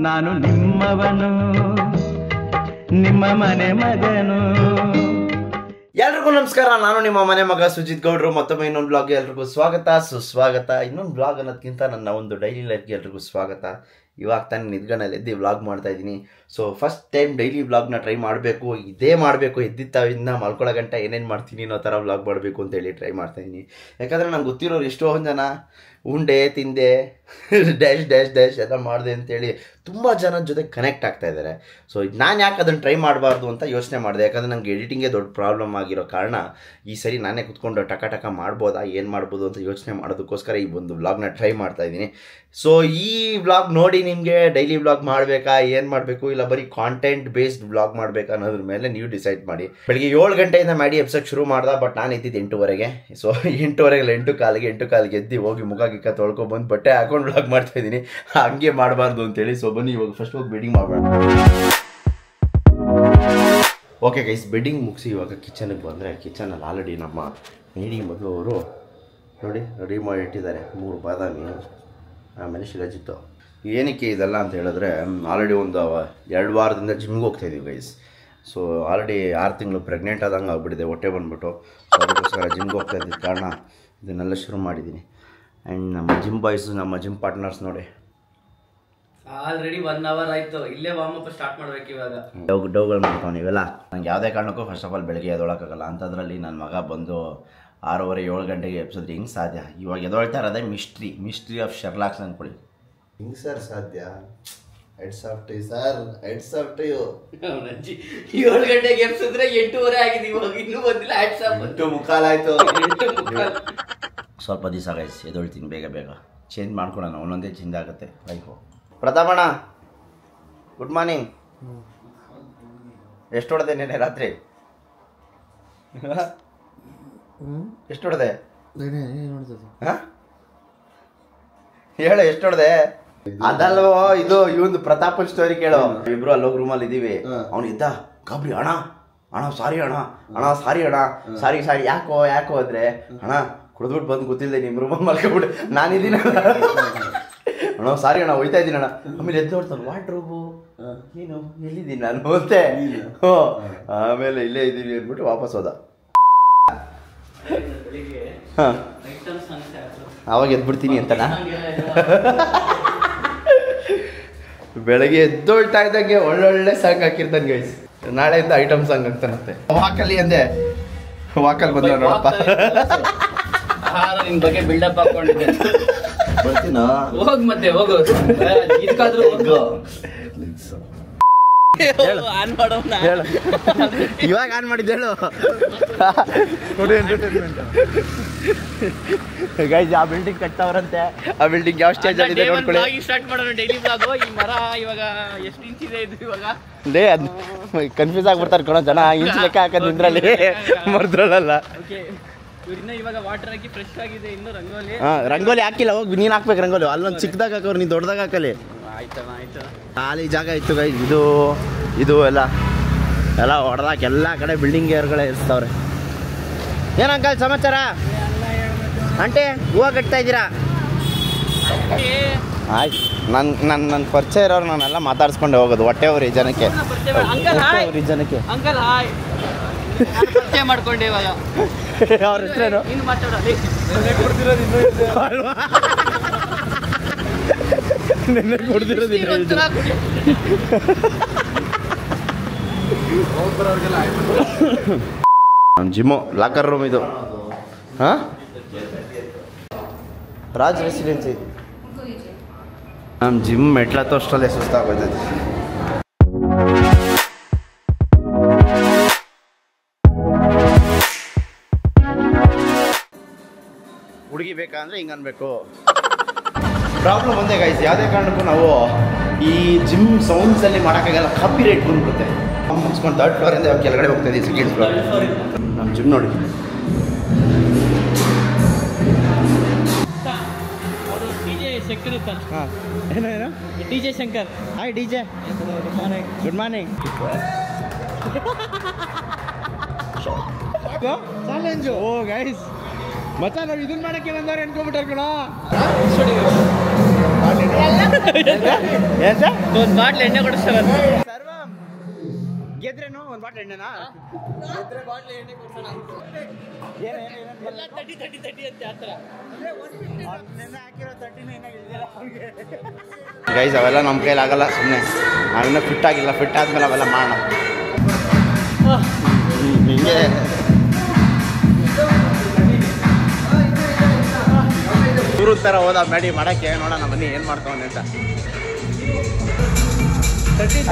ನಾನು ನಿಮ್ಮವನು, ನಿಮ್ಮ ಮನೆ ಮಗನು. ಎಲ್ರಿಗೂ ನಮಸ್ಕಾರ. ನಾನು ನಿಮ್ಮ ಮನೆ ಮಗ ಸುಜಿತ್ ಗೌಡ್ರು. ಮತ್ತೊಮ್ಮೆ ಇನ್ನೊಂದು ಬ್ಲಾಗ್ಗೆ ಎಲ್ರಿಗೂ ಸ್ವಾಗತ ಸುಸ್ವಾಗತ. ಇನ್ನೊಂದು ಬ್ಲಾಗ್ ಅನ್ನೋದಕ್ಕಿಂತ ನನ್ನ ಒಂದು ಡೈಲಿ ಲೈಫ್ಗೆ ಎಲ್ರಿಗೂ ಸ್ವಾಗತ. ಇವಾಗ ತಾನು ನಿದ್ಗನಲ್ಲಿ ಎದ್ದು ವ್ಲಾಗ್ ಮಾಡ್ತಾ ಇದ್ದೀನಿ. ಸೊ ಫಸ್ಟ್ ಟೈಮ್ ಡೈಲಿ ವ್ಲಾಗ್ನ ಟ್ರೈ ಮಾಡಬೇಕು, ಇದೇ ಮಾಡಬೇಕು. ಎದ್ದಿದ್ದಾವಿಂದ ಮಲ್ಕೊಳ್ಳೋ ಗಂಟ ಏನೇನು ಮಾಡ್ತೀನಿ ಅನ್ನೋ ಥರ ವ್ಲಾಗ್ ಮಾಡಬೇಕು ಅಂತೇಳಿ ಟ್ರೈ ಮಾಡ್ತಾಯಿದ್ದೀನಿ. ಯಾಕಂದರೆ ನಂಗೆ ಗೊತ್ತಿರೋರು ಎಷ್ಟೊಂದು ಜನ ಉಂಡೆ ತಿಂದೆ ಡ್ಯಾಶ್ ಡ್ಯಾಶ್ ಡ್ಯಾಶ್ ಎಲ್ಲ ಮಾಡಿದೆ ಅಂತೇಳಿ ತುಂಬ ಜನದ ಜೊತೆ ಕನೆಕ್ಟ್ ಆಗ್ತಾ ಇದ್ದಾರೆ. ಸೊ ನಾನು ಯಾಕೆ ಅದನ್ನು ಟ್ರೈ ಮಾಡಬಾರ್ದು ಅಂತ ಯೋಚನೆ ಮಾಡಿದೆ. ಯಾಕಂದರೆ ನಂಗೆ ಎಡಿಟಿಂಗೇ ದೊಡ್ಡ ಪ್ರಾಬ್ಲಮ್ ಆಗಿರೋ ಕಾರಣ ಈ ಸರಿ ನಾನೇ ಕುತ್ಕೊಂಡು ಟಕ ಮಾಡ್ಬೋದಾ, ಏನು ಮಾಡ್ಬೋದು ಅಂತ ಯೋಚನೆ ಮಾಡೋದಕ್ಕೋಸ್ಕರ ಈ ಒಂದು ವ್ಲಾಗ್ನ ಟ್ರೈ ಮಾಡ್ತಾಯಿದ್ದೀನಿ. ಸೊ ಈ ವ್ಲಾಗ್ ನೋಡಿ ನಿಮಗೆ ಡೈಲಿ ವ್ಲಾಗ್ ಮಾಡಬೇಕಾ, ಏನು ಮಾಡಬೇಕು, ಇಲ್ಲ ಬರೀ ಕಾಂಟೆಂಟ್ ಬೇಸ್ಡ್ ವ್ಲಾಗ್ ಮಾಡಬೇಕಾ ಅನ್ನೋದ್ರ ಮೇಲೆ ನೀವು ಡಿಸೈಡ್ ಮಾಡಿ. ಬೆಳಿಗ್ಗೆ 7 ಗಂಟೆಯಿಂದ ಮಾಡಿ ಎಬ್ಸೋಕ್ಕೆ ಶುರು ಮಾಡ್ದೆ. ಬಟ್ ನಾನು ಎದ್ದಿದ್ದು 8:30ಗೆ. ಸೊ 8:30 8 ಕಾಲಿಗೆ ಎದ್ದು ಹೋಗಿ ಮುಖ ಗಿಕ್ಕ ತೊಳ್ಕೊಬಂದು ಬಟ್ಟೆ ಹಾಕೊಂಡು ವ್ಲಾಗ್ ಮಾಡ್ತಾಯಿದ್ದೀನಿ. ಹಂಗೆ ಮಾಡಬಾರ್ದು ಅಂತೇಳಿ. ಸೊ ಬನ್ನಿ ಇವಾಗ ಫಸ್ಟ್ ಹೋಗಿ ಬೆಡ್ಡಿಂಗ್ ಮಾಡಬೇಡ. ಓಕೆ ಗೈಸ್, ಬೆಡ್ಡಿಂಗ್ ಮುಗಿಸಿ ಇವಾಗ ಕಿಚನ್ಗೆ ಬಂದರೆ ಕಿಚನಲ್ಲಿ ಆಲ್ರೆಡಿ ನಮ್ಮ ನೀಡಿ ಮಗಳು ಅವರು ನೋಡಿ ರೆಡಿ ಮಾಡಿ ಇಟ್ಟಿದ್ದಾರೆ. 3 ಬಾದಾಮಿ, ಆಮೇಲೆ ಶಿರಾಜಿತ್ತು. ಏನಕ್ಕೆ ಇದೆಲ್ಲ ಅಂತ ಹೇಳಿದ್ರೆ ಆಲ್ರೆಡಿ ಒಂದು 2 ವಾರದಿಂದ ಜಿಮ್ಗೆ ಹೋಗ್ತಾಯಿದ್ದೀವಿ ಗೈಸ್. ಸೊ ಆಲ್ರೆಡಿ 6 ತಿಂಗಳು ಪ್ರೆಗ್ನೆಂಟ್ ಆದಂಗೆ ಆಗ್ಬಿಟ್ಟಿದೆ, ಹೊಟ್ಟೆ ಬಂದುಬಿಟ್ಟು. ಸೊ ಅದಕ್ಕೋಸ್ಕರ ಜಿಮ್ಗೆ ಹೋಗ್ತಾ ಇದ್ದಿದ್ದ ಕಾರಣ ಇದನ್ನೆಲ್ಲ ಶುರು ಮಾಡಿದ್ದೀನಿ. ಆ್ಯಂಡ್ ನಮ್ಮ ಜಿಮ್ ಬಾಯ್ಸು, ನಮ್ಮ ಜಿಮ್ ಪಾರ್ಟ್ನರ್ಸ್ ನೋಡಿ ಆಲ್ರೆಡಿ 1 ಅವರ್ ಆಯ್ತು. ಇಲ್ಲೇ ವಾರ್ಮ್ ಅಪ್ ಸ್ಟಾರ್ಟ್ ಮಾಡ್ಬೇಕು ಇವಾಗ. ಡೌಗಳು ಮಾಡ್ತಾವೆ ನೀವೆಲ್ಲ. ನಂಗೆ ಯಾವುದೇ ಕಾರಣಕ್ಕೂ ಫಸ್ಟ್ ಆಫ್ ಆಲ್ ಬೆಳಗ್ಗೆ ಎದೊಳಕ್ಕಾಗಲ್ಲ. ಅಂಥದ್ರಲ್ಲಿ ನನ್ನ ಮಗ ಬಂದು 6:30 7 ಗಂಟೆಗೆ ಎಬ್ಸಿದ್ರೆ ಹಿಂಗೆ ಸಾಧ್ಯ? ಇವಾಗ ಎದೊಳ್ತಾ ಇರೋದೇ ಮಿಸ್ಟ್ರಿ ಆಫ್ ಶರ್ಲಾಕ್ಸ್ ಅಂದ್ಕೊಳ್ಳಿ. ಹಿಂಗೆ ಸರ್ ಸಾಧ್ಯ? Heads off to sir, heads off to you. 7 ಗಂಟೆಗೆ ಎಬ್ಸಿದ್ರೆ 8:30 ಆಗಿದೆ. ಇವಾಗ ಇನ್ನೂ ಬಂದಿಲ್ಲ. ಹೆಡ್ಸ್ ಆಫ್ 8:45 ಆಯಿತು. 8:45. ಸ್ವಲ್ಪ ದಿವಸ ಗೈಸ್ ಎದೊಳ್ತೀನಿ, ಬೇಗ ಚೇಂಜ್ ಮಾಡ್ಕೊಳೋಣ. ಒಂದೊಂದೇ ಚೇಂಜ್ ಆಗುತ್ತೆ ಲೈಫು. ಪ್ರತಾಪಣ್ಣ good morning. ಎಷ್ಟು ಹೊಡೆದೆ ನೆನೆ ರಾತ್ರಿ? ಎಷ್ಟು ಹೊಡೆದೆ? ಹೇಳು, ಎಷ್ಟು ಹೊಡೆದೆ? ಅದಲ್ವೋ ಇದು ಇವಂದು ಪ್ರತಾಪನ್ ಸ್ಟೋರಿ ಕೇಳು. ಇಬ್ರು ಅಲ್ಲೋಗಿ ರೂಮಲ್ಲಿ ಇದ್ದೀವಿ. ಅವ್ನು ಇದ್ದ ಗಾಬರಿ, ಅಣ್ಣ ಸಾರಿ ಯಾಕೋ ಅಂದ್ರೆ, ಅಣ್ಣ ಕುಡಿದ್ಬಿಟ್ಟು ಬಂದು ಗೊತ್ತಿಲ್ಲದೆ ನಿಮ್ಮ ರೂಮಲ್ಲಿ ಮಲ್ಕೊಬಿಟ್ಟು ನಾನಿದ್ದೀನಿ ಅಣ್ಣ, ಸಾರಿ ಅಣ್ಣ, ಹೋಯ್ತಾ ಇದ್ದೀನಿ ಅಣ್ಣ. ಆಮೇಲೆ ಎದ್ದು ನೋಡ್ತಾನೆ, ವಾಟ್ರೂಬು ನೀನು ಎಲ್ಲಿದ್ದೀನಿ ನಾನು ಅಂತೆ. ಆಮೇಲೆ ಇಲ್ಲೇ ಇದ್ದೀವಿ ಅಂದ್ಬಿಟ್ಟು ವಾಪಸ್ ಹೋದ. ಹಾಂ, ಆವಾಗ ಎದ್ಬಿಡ್ತೀನಿ ಅಂತಣ್ಣ. ಬೆಳಗ್ಗೆ ಎದ್ದೊಳ್ತಾ ಇದ್ದಂಗೆ ಒಳ್ಳೊಳ್ಳೆ ಸಾಂಗ್ ಹಾಕಿರ್ತಾನೆ ಗೈಸ್. ನಾಳೆಯಿಂದ ಐಟಮ್ ಸಾಂಗ್ ಹಾಕ್ತಾನಂತೆ. ವಾಕಲ್ಲಿ ಅಂದೆ, ವಾಕಲ್ಲಿ ಬಂದ ನೋಡಪ್ಪ. ನಿನ್ ಬಗ್ಗೆ ಬಿಲ್ಡಪ್ ಹಾಕೊಂಡಿದ್ದೆ. ಬರ್ತೀನಾ? ಹೋಗ್ ಮತ್ತೆ ಹೋಗು. ಇದಕ್ಕಾದ್ರೂ ಹೋಗು. ಆನ್ ಮಾಡೋಣ. ಹೇಳು, ಇವಾಗ ಆನ್ ಮಾಡಿದ್ದು ಹೇಳು. ಗೈಸ್ ಆ ಬಿಲ್ಡಿಂಗ್ ಕಟ್ತಾವ್ರಂತೆ. ಆ ಬಿಲ್ಡಿಂಗ್ ಯಾವ ಸ್ಟೇಜ್ ಅಲ್ಲಿ ಇದೆ ನೋಡ್ಕೊಳ್ಳಿ. ಸ್ಟಾರ್ಟ್ ಮಾಡೋಣ ಡೈಲಿ ಬ್ಲಾಗ್. ಈ ಮರ ಇವಾಗ ಎಷ್ಟು ಇಂಚ್ ಇದೆ ಇದು ಇವಾಗ? ಲೇ, ಅದು ಕನ್ಫ್ಯೂಸ್ ಆಗ್ಬಿಡ್ತಾರೆ ಕಣೋ ಜನ. ಇಂಚ್ ಲೆಕ್ಕ ಹಾಕೋದು ನಿಂದ್ರಲ್ಲಿ ಮರ್ದ್ರಲ್ಲ. ಇನ್ನ ಇವಾಗ ವಾಟರ್ ಹಾಕಿ ಫ್ರೆಶ್ ಆಗಿದೆ. ಇನ್ನು ರಂಗೋಲಿ. ರಂಗೋಲಿ ಹಾಕಿಲ್ಲ, ಹೋಗಿ ನೀನು ಹಾಕ್ಬೇಕು ರಂಗೋಲಿ. ಅಲ್ಲೊಂದು ಚಿಕ್ಕದಾಗ ಹಾಕೋರು, ನೀನು ದೊಡ್ಡದಾಗ ಹಾಕಲಿ. ಆಯ್ತು. ಖಾಲಿ ಜಾಗ ಇತ್ತು ಗೈಸ್. ಇದು ಎಲ್ಲ ಹೊಡೆದಾಕ ಎಲ್ಲ ಕಡೆ ಬಿಲ್ಡಿಂಗ್ ಏರ್ಗಳೇ ಇರ್ತಾವ್ರೆ. ಏನು ಅಂಕಲ್ ಸಮಾಚಾರ? ಅಂಟೆ ಹೂವು ಕಟ್ತಾ ಇದ್ದೀರಾ? ಆಯ್ತು, ನನ್ನ ಪರಿಚಯ ಇರೋರು ನಾನೆಲ್ಲ ಮಾತಾಡ್ಸ್ಕೊಂಡೆ ಹೋಗೋದು. ಹೊಟ್ಟೆವ್ರಿ ಜನಕ್ಕೆ. ಅಂಕಲ್ ಹಾಯ್ ಪರಿಚಯ ಮಾಡ್ಕೊಂಡೆ ಇವಾಗ. ಅವ್ರ ಹೆಸರೇನು? ಇನ್ನು ಮಾತಾಡೋದು ನಿನ್ನೆ ಕೊಡ್ತಿರೋದಿಲ್ಲ. ನಮ್ಮ ಜಿಮ್ಮು ಲಾಕರ್ ರೂಮ್ ಇದು. ಹಾಂ, ರಾಜ್ ರೆಸಿಡೆನ್ಸಿ. ನಮ್ಮ ಜಿಮ್ ಮೆಟ್ಲತ್ತೋ ಅಷ್ಟರಲ್ಲೇ ಸುಸ್ತಾಗೋಯ್ತೈತೆ. ಹುಡುಗಿ ಬೇಕಾ ಅಂದರೆ ಹಿಂಗೆ ಅನ್ಬೇಕು. ಪ್ರಾಬ್ಲಮ್ ಒಂದೇ ಗೈಸ್, ಯಾವುದೇ ಕಾರಣಕ್ಕೂ ನಾವು ಈ ಜಿಮ್ ಸೌಂಡ್ಸಲ್ಲಿ ಮಾಡೋಕ್ಕಾಗಲ್ಲ. ಕಾಪಿ ರೇಟ್ ಬಂದ್ಬಿಡುತ್ತೆ. ಮುಗಿಸ್ಕೊಂಡು 3rd ಫ್ಲೋರಿಂದ ಕೆಳಗಡೆ ಹೋಗ್ತಾ ಇದ್ದೀವಿ, 2nd ಫ್ಲೋರ್. ನಮ್ಮ ಜಿಮ್ ನೋಡಿ. ಹಾಂ, ಏನು DJ Shankar. Hi DJ. Good morning. Challenge. ಓ ಗೈಸ್, ಮಚ್ಚ ನಾವು ಇದನ್ನ ಮಾಡಕ್ಕೆ ಬಂದವ್ರು ಅನ್ಕೊಂಬಿಟ್ಟಾರ ಕಣ. ಒಂದು ಬಾಟ್ಲ್ ಎಣ್ಣೆ ಕೊಡಿಸ್ತಾರೆ ಗೆದ್ರೇನು ಒಂದು ಬಾಟ್ಲ್ ಎಣ್ಣೆನಾ ಗೈಸ್ ಅವೆಲ್ಲ ನಮ್ಮ ಕೈಲಿ ಆಗಲ್ಲ ಸುಮ್ಮನೆ ನಾವಿನ್ನೂ ಫಿಟ್ ಆಗಿಲ್ಲ ಫಿಟ್ ಆದ್ಮೇಲೆ ಅವೆಲ್ಲ ಮಾಡೋಣ ಹಿಂಗೆ ಇವ್ರ ಥರ ಹೋದ ಮ್ಯಾಡಿ ಮಾಡೋಕ್ಕೆ ನೋಡೋಣ ಬನ್ನಿ ಏನು ಮಾಡ್ತಾವನೆ ಅಂತ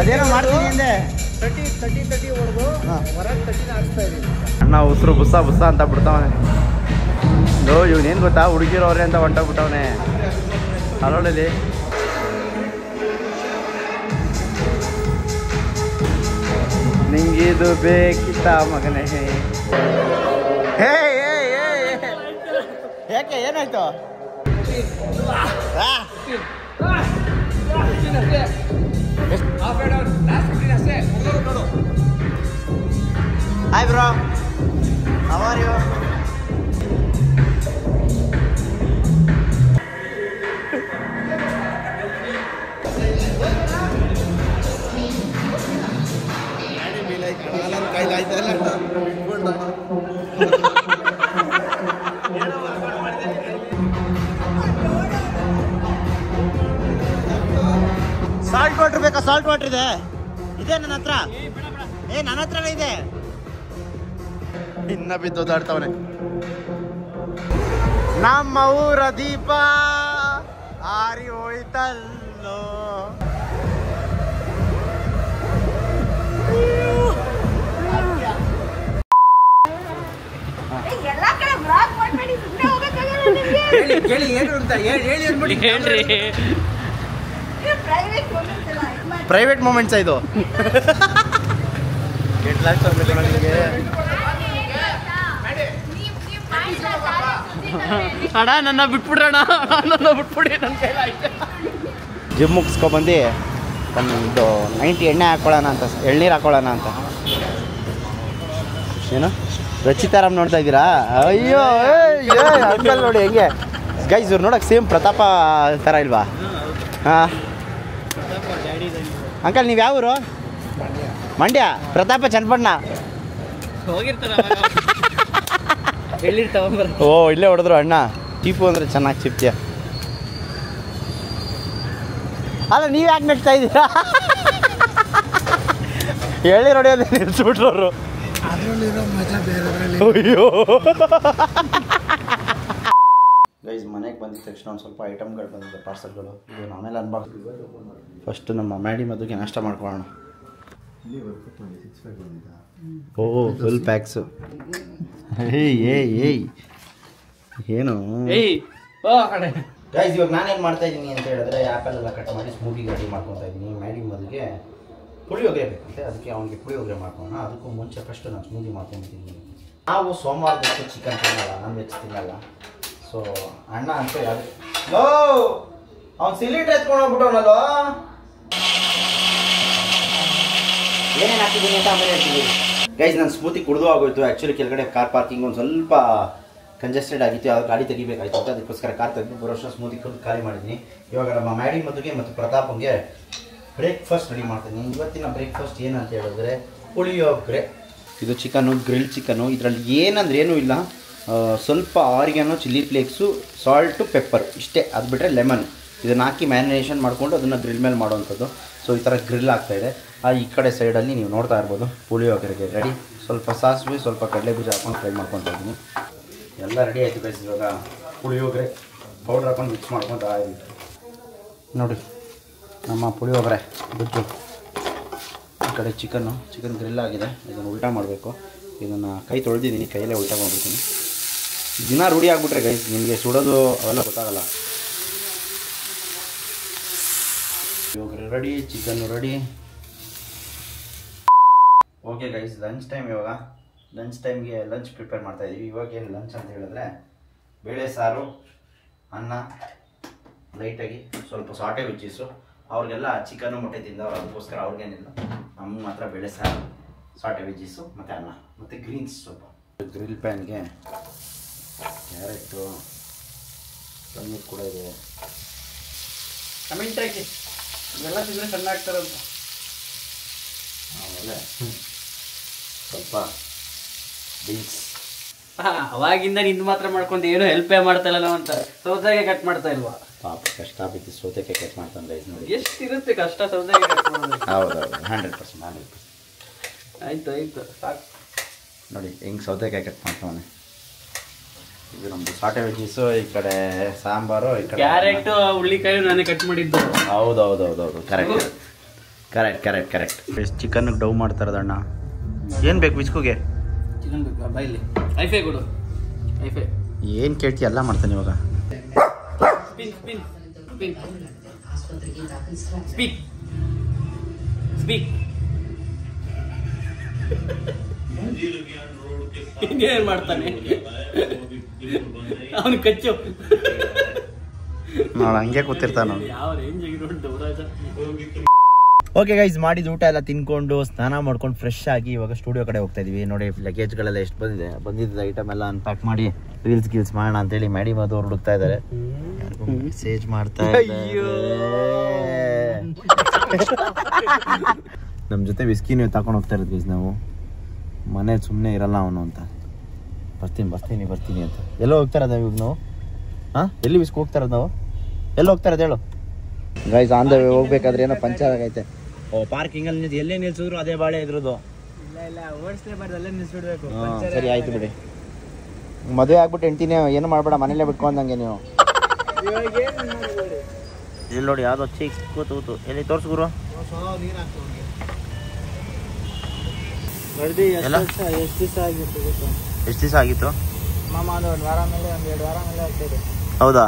ಅದೇನೋ ಮಾಡ್ತೀನಿ ಹಿಂದೆ 30 ಹೊಡೆದು ಹೊರಗೆ 30 ಹಾಕ್ತಾ ಇದೀವಿ. ಅಣ್ಣ ಉಸಿರು ಬುಸ್ಸ ಬುಸ್ಸ ಅಂತ ಬಿಡ್ತಾವನೆ ಇವನೇನು ಗೊತ್ತಾ ಹುಡುಗಿರೋರೆ ಅಂತ ಹೊಂಟೋಗ್ಬಿಟ್ಟವನೆ ಅಲ್ಲೋಳಲ್ಲಿ ನಿಂಗಿದು ಬೇಕಿತ್ತ ಮಗನೇ ಹೇ ಯಾಕೆ ಏನಾಯ್ತು hi bro how are you salt water ಬೇಕಾ ಸಾಲ್ಟ್ ವಾಟರ್ ಇದೆ ನನ್ನ ಹತ್ರ ನನ್ನ ಹತ್ರನೇ ಇದೆ ಇನ್ನ ಬಿದ್ದೋದಾಡ್ತಾವನೆ ನಮ್ಮ ಊರ ದೀಪ ಆರಿ ಹೋಯ್ತಲ್ಲೋ ಪ್ರೈವೇಟ್ ಮೂಮೆಂಟ್ಸ್ ಇದು ಅಣ್ಣ ನನ್ನ ಬಿಟ್ಬಿಡ್ರಣ ನನ್ನ ಬಿಟ್ಬಿಡಿ ನನ್ನ ಕೈಲಾಯ್ತು ಜಿಮ್ ಮುಗಿಸ್ಕೊಬಂದು ಒಂದು 90 ಎಣ್ಣೆ ಹಾಕ್ಕೊಳ್ಳೋಣ ಅಂತ ಎಳ್ನೀರು ಹಾಕ್ಕೊಳ್ಳೋಣ ಅಂತ ಏನು ರಚಿತಾರಾಮ್ ನೋಡ್ತಾ ಇದ್ದೀರಾ ಅಯ್ಯೋ ಅಂಕಲ್ ನೋಡಿ ಹೆಂಗೆ ಗೈಸ್ ಇವ್ರು ನೋಡಕ್ಕೆ ಸೇಮ್ ಪ್ರತಾಪ ಥರ ಇಲ್ವಾ ಹಾಂ ಅಂಕಲ್ ನೀವು ಯಾವ ಊರು ಮಂಡ್ಯ ಪ್ರತಾಪ ಚನ್ನಪಣ್ಣ ಓ ಇಲ್ಲೇ ಹೊಡೆದ್ರು ಅಣ್ಣ ಚೀಪು ಅಂದರೆ ಚೆನ್ನಾಗಿ ಚಿಪ್ತೀಯ ಅಲ್ಲ ನೀವು ಯಾಕೆ ನೆಡ್ತಾ ಇದ್ದೀರಾ ಎಳ್ಳಿ ಹೊಡೆಯೋದೇ ನಿಲ್ಸ್ಬಿಟ್ರು ಅವರು ಅಯ್ಯೋ ಗೈಸ್ ಮನೆಗೆ ಬಂದಿದ ತಕ್ಷಣ ಒಂದು ಸ್ವಲ್ಪ ಐಟಮ್ಗಳು ಬಂದಿದೆ ಪಾರ್ಸಲ್ಗಳು ಇದು ಆಮೇಲೆ ಅನ್ಬಾಕ್ಸ್ ಫಸ್ಟ್ ನಮ್ಮ ಮ್ಯಾಡಿ ಮದುವೆಗೆ ನಾಷ್ಟ ಮಾಡ್ಕೊಳ್ಳೋಣ ಓ ಫುಲ್ ಪ್ಯಾಕ್ಸು ಏಯ್ ಏನು ಗೈಸ್ ಇವಾಗ ನಾನೇನು ಮಾಡ್ತಾ ಇದ್ದೀನಿ ಅಂತ ಹೇಳಿದ್ರೆ ಆ್ಯಪಲ್ಲೆಲ್ಲ ಕಟ್ ಮಾಡಿ ಸ್ಮೂದಿಗೆ ರೆಡಿ ಮಾಡ್ಕೊತಾ ಇದ್ದೀನಿ ಮ್ಯಾಡಿ ಮದುವೆಗೆ ಪುಳಿಯೋಗರೆ ಬೇಕಂತೆ ಅದಕ್ಕೆ ಅವ್ನಿಗೆ ಪುಳಿಯೋಗರೆ ಮಾಡ್ಕೊಳ್ಳೋಣ ಅದಕ್ಕೂ ಮುಂಚೆ ಫಸ್ಟ್ ನಾನು ಸ್ಮೂದಿ ಮಾಡ್ಕೊಂಡ್ಬಿಟ್ಟಿದ್ದೀನಿ ನಾವು ಸೋಮವಾರದಷ್ಟು ಚಿಕನ್ ತಿನ್ನಲ್ಲ ನಾನ್ ವೆಜ್ ತಿನ್ನಲ್ಲ ಸೊ ಅಣ್ಣ ಅಂತ ಯಾರು ಅವ್ನು ಸಿಲಿಂಡರ್ ಎತ್ಕೊಂಡು ಹೋಗ್ಬಿಟ್ಟವನಲ್ಲೋ ಏನೇನು ಹಾಕಿದ್ದೀನಿ ಅಂತ ಆಮೇಲೆ ಹೇಳ್ತಿದ್ದೀನಿ ಗೈಸ್ ನಾನು ಸ್ಮೂತಿ ಕುಡಿದು ಆಗೋಯ್ತು ಆ್ಯಕ್ಚುಲಿ ಕೆಳಗಡೆ ಕಾರ್ ಪಾರ್ಕಿಂಗ್ ಒಂದು ಸ್ವಲ್ಪ ಕಂಜೆಸ್ಟೆಡ್ ಆಗಿತ್ತು ಯಾವ್ದು ಗಾಡಿ ತೆಗಿಬೇಕಾಯ್ತು ಅದಕ್ಕೋಸ್ಕರ ಕಾರ್ ತೆಗೆದು ಬರೋಷ್ಟು ಸ್ಮೂತಿ ಕುಡಿದು ಖಾಲಿ ಮಾಡಿದ್ದೀನಿ ಇವಾಗ ನಮ್ಮ ಮ್ಯಾಡಿ ಮದುವೆಗೆ ಮತ್ತು ಪ್ರತಾಪಂಗೆ ಬ್ರೇಕ್ಫಾಸ್ಟ್ ರೆಡಿ ಮಾಡ್ತೀನಿ ಇವತ್ತಿನ ಬ್ರೇಕ್ಫಾಸ್ಟ್ ಏನಂತ ಹೇಳಿದ್ರೆ ಪುಳಿಯೋಗರೆ ಇದು ಚಿಕನ್ನು ಗ್ರಿಲ್ ಚಿಕನ್ನು ಇದರಲ್ಲಿ ಏನಂದ್ರೆ ಏನೂ ಇಲ್ಲ ಸ್ವಲ್ಪ ಆರಿಗನೋ ಚಿಲ್ಲಿ ಫ್ಲೇಕ್ಸು ಸಾಲ್ಟು ಪೆಪ್ಪರ್ ಇಷ್ಟೇ ಅದು ಬಿಟ್ಟರೆ ಲೆಮನ್ ಇದನ್ನು ಹಾಕಿ ಮ್ಯಾರಿನೇಷನ್ ಮಾಡಿಕೊಂಡು ಅದನ್ನು ಗ್ರಿಲ್ ಮೇಲೆ ಮಾಡುವಂಥದ್ದು ಸೊ ಈ ಥರ ಗ್ರಿಲ್ ಆಗ್ತಾಯಿದೆ ಈ ಕಡೆ ಸೈಡಲ್ಲಿ ನೀವು ನೋಡ್ತಾ ಇರ್ಬೋದು ಪುಳಿಯೋಗರೆಗೆ ರೆಡಿ ಸ್ವಲ್ಪ ಸಾಸಿವೆ ಸ್ವಲ್ಪ ಕಡಲೆಬೀಜ ಹಾಕೊಂಡು ಫ್ರೈ ಮಾಡ್ಕೊತಾ ಇದ್ದೀನಿ ಎಲ್ಲ ರೆಡಿ ಆಯಿತು ಗೈಸ್ ಇವಾಗ ಪುಳಿಯೋಗರೆ ಪೌಡ್ರ್ ಹಾಕೊಂಡು ಮಿಕ್ಸ್ ಮಾಡ್ಕೊತಾ ಇದ್ದೀನಿ ನೋಡಿ ನಮ್ಮ ಪುಳಿಯೋಗರೆ ಗೊಜ್ಜು ಈ ಕಡೆ ಚಿಕನ್ ಗ್ರಿಲ್ ಆಗಿದೆ ಇದನ್ನು ಉಲ್ಟಾ ಮಾಡಬೇಕು ಇದನ್ನು ಕೈ ತೊಳೆದಿದ್ದೀನಿ ಕೈಯಲ್ಲೇ ಉಲ್ಟಾ ಮಾಡ್ಬಿಡ್ತೀನಿ ದಿನ ರೂಢಿ ಆಗಿಬಿಟ್ರೆ ಗೈಸ್ ನಿಮಗೆ ಸುಡೋದು ಅವೆಲ್ಲ ಗೊತ್ತಾಗಲ್ಲ puliyogare ready chicken ready okay guys lunch time ಇವಾಗ ಲಂಚ್ ಟೈಮ್ಗೆ ಲಂಚ್ ಪ್ರಿಪೇರ್ ಮಾಡ್ತಾಯಿದ್ದೀವಿ ಇವಾಗ ಏನು ಲಂಚ್ ಅಂತ ಹೇಳಿದ್ರೆ ಬೇಳೆ ಸಾರು ಅನ್ನ ಲೈಟಾಗಿ ಸ್ವಲ್ಪ ಸಾಟೆ ವೆಜ್ಜೀಸು ಅವ್ರಿಗೆಲ್ಲ ಚಿಕನ್ನು ಮೊಟ್ಟೆ ತಿಂದವ್ರು ಅದಕ್ಕೋಸ್ಕರ ಅವ್ರಿಗೇನಿಲ್ಲ ನಮ್ಗೆ ಮಾತ್ರ ಬೇಳೆ ಸಾರು ಸಾಟೆ ವೆಜ್ಜೀಸು ಮತ್ತು ಅನ್ನ ಮತ್ತು ಗ್ರೀನ್ಸ್ ಸ್ವಲ್ಪ ಗ್ರಿಲ್ ಪ್ಯಾನ್ಗೆ ಕ್ಯಾರೆಟು ಪನ್ನೀರ್ ಕೂಡ ಇದೆ ಕಮೆಂಟ್ ಹಾಕಿ ಇವೆಲ್ಲ ತಿಂದರೆ ಸಣ್ಣ ಆಗ್ತಾರಂತ. ಆಮೇಲೆ ಸ್ವಲ್ಪ ಬೀನ್ಸ್. ಅವಾಗಿಂದ ನಿಂದು ಮಾತ್ರ ಮಾಡ್ಕೊಂಡು ಏನು ಹೆಲ್ಪೇ ಮಾಡ್ತಾ ಇಲ್ಲ ಅಂತ ಸೌತೆಗೆ ಕಟ್ ಮಾಡ್ತಾ ಇಲ್ವಾ? ಪಾಪ ಕಷ್ಟ ಬಿದ್ದು ಸೌತೆಕಾಯಿ ಕಟ್ ಮಾಡ್ತಾನೆ ಗೈಸ್ ನೋಡಿ. ಎಷ್ಟಿರುತ್ತೆ ಕಷ್ಟ ಸೌತೆಗೆ ಕಟ್ ಮಾಡೋದು. ಹೌದೌದು 100%. ಆಯ್ತು ಸಾಕು ನೋಡಿ ಹೆಂಗೆ ಸೌತೆಕಾಯಿ ಕಟ್ ಮಾಡ್ತಾನೆ. ಇದು ನಮ್ಮದು ಸಾಟೆ ವೆಜ್ಜೀಸು, ಈ ಕಡೆ ಸಾಂಬಾರು, ಈ ಕಡೆ ಕ್ಯಾರೆಟ್ ಹುಳ್ಳಿಕಾಯಿ ನಾನೇ ಕಟ್ ಮಾಡಿದ್ದು. ಹೌದೌದೌದೌದು ಕರೆಕ್ಟ್. ಚಿಕನ್ಗೆ ಡವ್ ಮಾಡ್ತಾರದ ಅಣ್ಣ. ಏನು ಬೇಕು ವಿಸ್ಕುಗೆ? ಚಿಕನ್ ಬೇಕಾ? ಬೈಲಿ ಐಫೈ ಕೊಡು. ಐಫೈ ಏನು ಕೇಳ್ತಿ ಎಲ್ಲ ಮಾಡ್ತಾನೆ ಇವಾಗ. ಸ್ಪೀಕ್ ಏನ್ ಮಾಡ್ತಾನೆ ಅವನು ಕಚ್ಚು. ನೋಡು ಹಂಗೆ ಕೂತಿರ್ತಾನ. ಯಾವ ರೇಂಜ್ ಆಗಿರೋ ದೇವರಾಜ. ಓಕೆ ಗೈಸ್, ಮಾಡಿದ ಊಟ ಎಲ್ಲ ತಿನ್ಕೊಂಡು ಸ್ನಾನ ಮಾಡ್ಕೊಂಡು ಫ್ರೆಶ್ ಆಗಿ ಇವಾಗ ಸ್ಟುಡಿಯೋ ಕಡೆ ಹೋಗ್ತಾ ಇದೀವಿ. ನೋಡಿ ಲಗೇಜ್ಗಳೆಲ್ಲ ಎಷ್ಟು ಬಂದಿದ್ದ ಐಟಮ್ ಎಲ್ಲ ಅನ್ಪ್ಯಾಕ್ ಮಾಡಿ ರೀಲ್ಸ್ ಮಾಡೋಣ ಅಂತೇಳಿ ಮ್ಯಾಡಿ ಮಧು ಹುಡುಕ್ತಾ ಇದ್ದಾರೆ. ಮೆಸೇಜ್ ಮಾಡ್ತಾ ನಮ್ಮ ಜೊತೆ ವಿಸ್ಕಿ ನೀವು ತಗೊಂಡು ಹೋಗ್ತಾ ಇರೋದು ಗೈಸ್. ನಾವು ಮನೆ ಸುಮ್ಮನೆ ಇರಲ್ಲ ಅವನು ಅಂತ. ಬರ್ತೀನಿ ಅಂತ. ಎಲ್ಲೋ ಹೋಗ್ತಾ ಇರೋದು ಇವಾಗ ನಾವು? ಹಾಂ, ಎಲ್ಲಿ ವಿಸ್ಕಿ ಹೋಗ್ತಾ ಇರೋದು ನಾವು? ಎಲ್ಲಿ ಹೋಗ್ತಾ ಇರೋದು ಹೇಳು ಗೈಸ್? ಆನ್ ದ ವೇ ಹೋಗ್ಬೇಕಾದ್ರೆ ಏನೋ ಪಂಚರ್ ಆಗೈತೆ. ಪಾರ್ಕಿಂಗ್ ಅಲ್ಲಿ ಎಲ್ಲೇ ನಿಲ್ಸಿದ್ರು ಅದೇ ಬಾಳೆ ಇದ್ರದ್ದು. ಇಲ್ಲ ಓಡಿಸ್ಲೇಬಾರ್ದು, ಅಲ್ಲೇ ನಿಲ್ಸ್ಬಿಡ್ಬೇಕು. ಸರಿ ಆಯ್ತು ಬಿಡಿ. ಮದುವೆ ಆಗ್ಬಿಟ್ಟು ಹೆಂಡ್ತಿನೇ ಏನು ಮಾಡಬೇಡ, ಮನೇಲೆ ಬಿಟ್ಕೊಂಡಂಗೆ ನೀವು. ಇಲ್ಲಿ ನೋಡಿ ಯಾವುದೋ ಚೀಕ್ ಕೂತು ಎಲ್ಲಿ ತೋರ್ಸು ಗುರು. ಎಷ್ಟು ದಿವಸ ಆಗಿತ್ತು ಮಾಮ? ಒಂದು ವಾರ ಮೇಲೆ, ಒಂದು 2 ವಾರ ಮೇಲೆ ಆಗ್ತಾಯಿದೆ. ಹೌದಾ?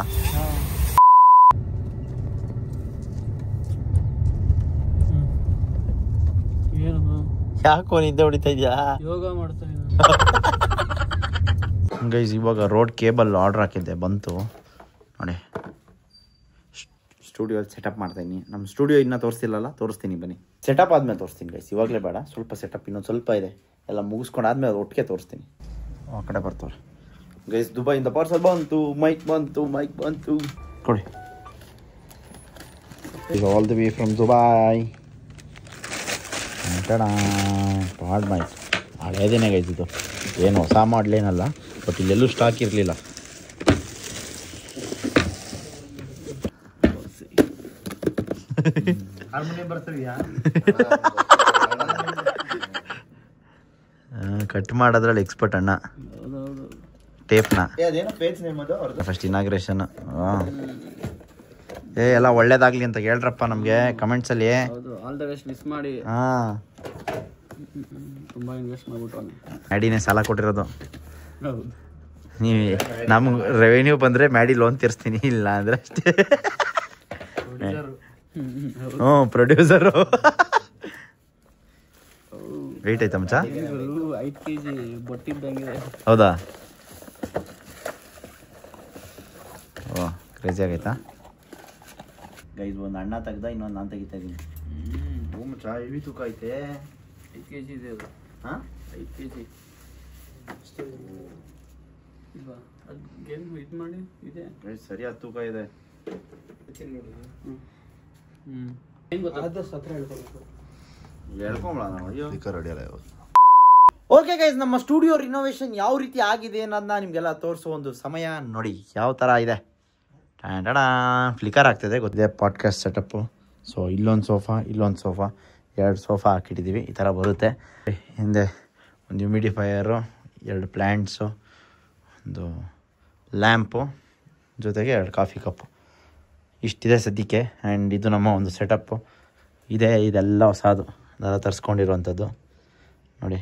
ಯಾಕೋ ನಿದ್ದೆ ಹೊಡಿತಾ ಇದೆಯಾ? ಯೋಗ ಮಾಡ್ತಾನೆ ಗೈಸ್. ಇವಾಗ ರೋಡ್ ಕೇಬಲ್ ಆರ್ಡರ್ ಹಾಕಿದ್ದೆ, ಬಂತು ನೋಡಿ. ಸ್ಟುಡಿಯೋ ಸೆಟಪ್ ಮಾಡ್ತಾಯಿನಿ. ನಮ್ಮ ಸ್ಟುಡಿಯೋ ಇನ್ನೂ ತೋರಿಸ್ತಿಲ್ಲಲ್ಲ, ತೋರಿಸ್ತೀನಿ ಬನ್ನಿ. ಸೆಟಪ್ ಆದಮೇಲೆ ತೋರಿಸ್ತೀನಿ ಗೈಸ್, ಇವಾಗಲೇ ಬೇಡ. ಸ್ವಲ್ಪ ಸೆಟಪ್ ಇನ್ನೊಂದು ಸ್ವಲ್ಪ ಇದೆ, ಎಲ್ಲ ಮುಗಿಸ್ಕೊಂಡು ಆದಮೇಲೆ ಅದು ಒಟ್ಟಿಗೆ ತೋರಿಸ್ತೀನಿ. ಆ ಕಡೆ ಬರ್ತವ್ರೆ ಗೈಸ್. ದುಬೈಯಿಂದ ಪಾರ್ಸಲ್ ಬಂತು, ಮೈಕ್ ಬಂತು ಕೊಡಿ. ಈಗ all the way from Dubai. Pod mic ಹಳೇದೇನೆ ಗೈಸ್ ಇದು, ಏನು ಹೊಸ ಮಾಡಲೇನಲ್ಲ, ಬಟ್ ಇಲ್ಲೆಲ್ಲೂ ಸ್ಟಾಕ್ ಇರಲಿಲ್ಲ. ಕಟ್ ಮಾಡೋದ್ರಲ್ಲಿ ಎಕ್ಸ್ಪರ್ಟ್ ಅಣ್ಣ. ಟೇಪ್ನ ಫಸ್ಟ್ ಇನಾಗ್ರೇಷನ್. ಎಲ್ಲ ಒಳ್ಳೇದಾಗ್ಲಿ ಅಂತ ಹೇಳ್ರಪ್ಪ ನಮಗೆ ಕಮೆಂಟ್ಸಲ್ಲಿ. All the best. ಮಿಸ್ ಮಾಡಿ. ಹಾಂ, ತುಂಬ ಇನ್ವೆಸ್ಟ್ ಮಾಡ್ಬಿಟ್ಟು ಮ್ಯಾಡಿನೇ ಸಾಲ ಕೊಟ್ಟಿರೋದು. ಹೌದು, ನೀವು ನಮ್ಗೆ ರೆವೆನ್ಯೂ ಬಂದರೆ ಮ್ಯಾಡಿ ಲೋನ್ ತೀರಿಸ್ತೀನಿ, ಇಲ್ಲ ಅಂದರೆ ಅಷ್ಟೇ. ಹ್ಞೂ, ಪ್ರೊಡ್ಯೂಸರು. ವೆಯ್ಟ್ ಆಯ್ತಾ ಮಚ್ಚ? 5 kg ಬೊಟ್ಟಿದ್ದಂಗೆ. ಹೌದಾ? ಓ, ಕ್ರೇಜಿ ಆಗೈತಾ ಗೈಸ್? ಒಂದು ಅಣ್ಣ ತೆಗ್ದ, ಇನ್ನೊಂದು ನಾನು ತೆಗಿತಾ ಇದ್ದೀನಿ. ಹ್ಞೂ ಮಚ್ಚ, ಹೆವಿ ತೂಕ ಐತೆ. 5 kg ಇದೆ ಅದು. ಹಾಂ, 5 kg ಇಲ್ವಾ? ಅದಕ್ಕೇನು ಇದು ಮಾಡಿ ಇದೆ. ಸರಿಯಾದ ತೂಕ ಇದೆ. ಏನು ಗೊತ್ತಾ? ಓಕೆ ಗೈಸ್, ನಮ್ಮ ಸ್ಟುಡಿಯೋ ರಿನೋವೇಷನ್ ಯಾವ ರೀತಿ ಆಗಿದೆ ಅನ್ನೋದನ್ನ ನಿಮಗೆಲ್ಲ ತೋರಿಸೋ ಒಂದು ಸಮಯ. ನೋಡಿ ಯಾವ ಥರ ಇದೆ. ಫ್ಲಿಕರ್ ಆಗ್ತಿದೆ ಗೊತ್ತಿದೆ. Podcast setup. ಸೊ ಇಲ್ಲೊಂದು ಸೋಫಾ, 2 ಸೋಫಾ ಹಾಕಿಟ್ಟಿದ್ದೀವಿ. ಈ ಥರ ಬರುತ್ತೆ. ಹಿಂದೆ ಒಂದು ಹ್ಯೂಮಿಡಿಫೈಯರು, 2 ಪ್ಲ್ಯಾಂಟ್ಸು, ಒಂದು ಲ್ಯಾಂಪು, ಜೊತೆಗೆ 2 ಕಾಫಿ ಕಪ್ಪು. ಇಷ್ಟಿದೆ ಸದ್ಯಕ್ಕೆ. ಆ್ಯಂಡ್ ಇದು ನಮ್ಮ ಒಂದು ಸೆಟಪ್ಪು ಇದೆ. ಇದೆಲ್ಲ ಹೊಸದು, ಅದೆಲ್ಲ ತರಿಸ್ಕೊಂಡಿರುವಂಥದ್ದು ನೋಡಿ.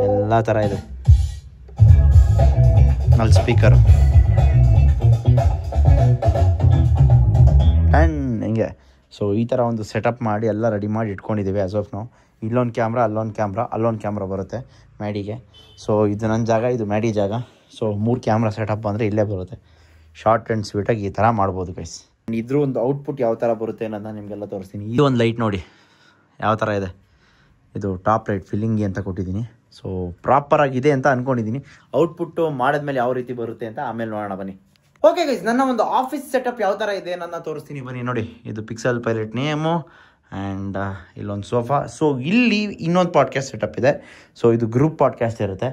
ಎಲ್ಲ ಥರ ಇದೆ. ಅಲ್ಲಿ ಸ್ಪೀಕರು ಆ್ಯಂಡ್ ಹಿಂಗೆ. ಸೊ ಈ ಥರ ಒಂದು ಸೆಟಪ್ ಮಾಡಿ ಎಲ್ಲ ರೆಡಿ ಮಾಡಿ ಇಟ್ಕೊಂಡಿದ್ದೀವಿ ಆ್ಯಸ್ ಆಫ್ ನಾವು. ಇಲ್ಲೊಂದು ಕ್ಯಾಮ್ರಾ, ಅಲ್ಲೊಂದು ಕ್ಯಾಮ್ರಾ ಬರುತ್ತೆ ಮ್ಯಾಡಿಗೆ. ಸೊ ಇದು ನನ್ನ ಜಾಗ, ಇದು ಮ್ಯಾಡಿ ಜಾಗ. ಸೊ 3 ಕ್ಯಾಮ್ರಾ ಸೆಟಪ್ ಅಂದರೆ ಇಲ್ಲೇ ಬರುತ್ತೆ. ಶಾರ್ಟ್ ಆ್ಯಂಡ್ ಸ್ವೀಟಾಗಿ ಈ ಥರ ಮಾಡ್ಬೋದು ಗೈಸ್. ಇದ್ರ ಒಂದು ಔಟ್ಪುಟ್ ಯಾವ ಥರ ಬರುತ್ತೆ ಅನ್ನೋದನ್ನ ನಿಮಗೆಲ್ಲ ತೋರಿಸ್ತೀನಿ. ಇದು ಒಂದು ಲೈಟ್ ನೋಡಿ ಯಾವ ಥರ ಇದೆ. ಇದು ಟಾಪ್ ಲೈಟ್ ಫಿಲ್ಲಿಂಗಿ ಅಂತ ಕೊಟ್ಟಿದ್ದೀನಿ. ಸೊ ಪ್ರಾಪರಾಗಿದೆ ಅಂತ ಅಂದ್ಕೊಂಡಿದ್ದೀನಿ. ಔಟ್ಪುಟ್ಟು ಮಾಡಿದ್ಮೇಲೆ ಯಾವ ರೀತಿ ಬರುತ್ತೆ ಅಂತ ಆಮೇಲೆ ನೋಡೋಣ ಬನ್ನಿ. ಓಕೆ ಗೈಸ್, ನನ್ನ ಒಂದು ಆಫೀಸ್ ಸೆಟಪ್ ಯಾವ ಥರ ಇದೆ ನನ್ನ ತೋರಿಸ್ತೀನಿ ಬನ್ನಿ. ನೋಡಿ, ಇದು ಪಿಕ್ಸೆಲ್ ಪೈಲಟ್ ನೇಮು ಆ್ಯಂಡ್ ಇಲ್ಲೊಂದು ಸೋಫಾ. ಸೊ ಇಲ್ಲಿ ಇನ್ನೊಂದು ಪಾಡ್ಕಾಸ್ಟ್ ಸೆಟಪ್ ಇದೆ. ಸೊ ಇದು ಗ್ರೂಪ್ ಪಾಡ್ಕಾಸ್ಟ್ ಇರುತ್ತೆ.